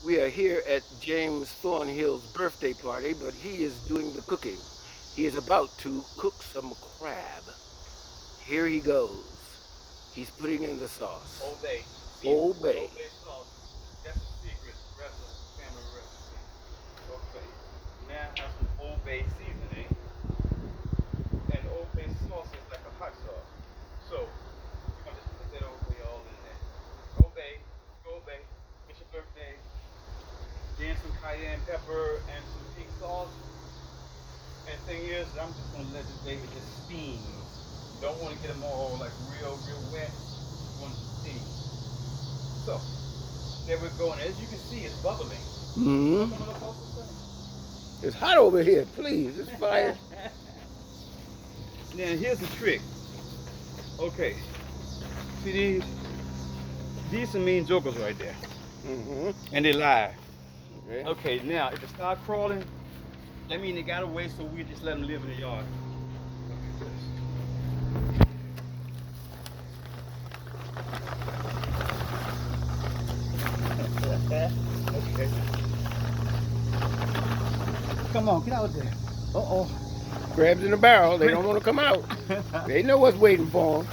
We are here at James Thornhill's birthday party, but he is doing the cooking. He is about to cook some crab. Here he goes. He's putting in the sauce. Old Bay Old seasoning, Bay. Old Bay sauce. That's a secret recipe, family recipe. Okay. Now I have some Old Bay seasoning, and Old Bay sauce is like a hot sauce. So we're gonna just put that Old Bay all in there. Old Bay, Old Bay. It's your birthday. Then some cayenne pepper and some pink sauce. And the thing is, I'm just gonna let this baby just steam. Don't want to get them all like real wet. Just want to steam. So there we go, and as you can see, it's bubbling. hmm Come on, closer, It's hot over here. Please, it's fire. Now here's the trick. Okay, see these? These some mean jokers right there, hmm and they live. Okay. Okay, now if they start crawling, that means they got away, so we just let them live in the yard. Okay. Come on, get out there. Uh-oh. Crabs in the barrel. They don't want to come out. They know what's waiting for them.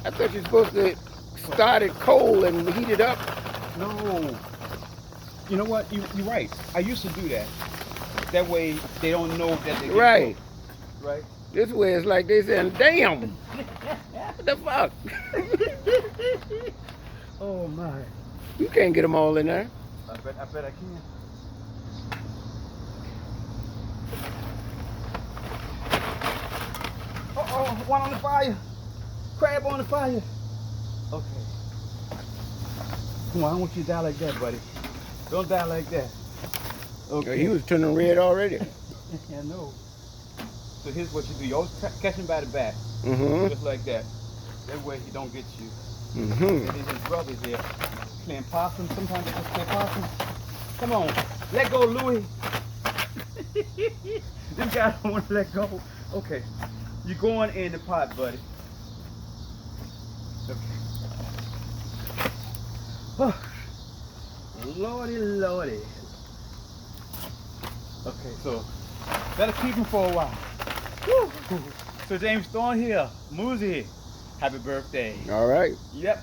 I thought you're supposed to start it cold and heat it up. No. You know what? You're right. I used to do that. That way they don't know that they get Right. cooked. Right? This way it's like they saying, damn. What the fuck? Oh my. You can't get them all in there. I bet I can. Uh-oh, one on the fire. Crab on the fire. Okay. Come on, I don't want you to die like that, buddy. Don't die like that. Okay. He was turning red already. I know. So here's what you do. You always catch him by the back. Mm-hmm. Just like that. That way he don't get you. Mm-hmm. And then his brothers there playing possum. Sometimes they just play possum. Come on. Let go, Louie. Them guys don't want to let go. Okay. You're going in the pot, buddy. Okay. Oh. Lordy, lordy. Okay, so that'll keep him for a while. Woo. So James Thornhill, Moozy, happy birthday. All right. Yep.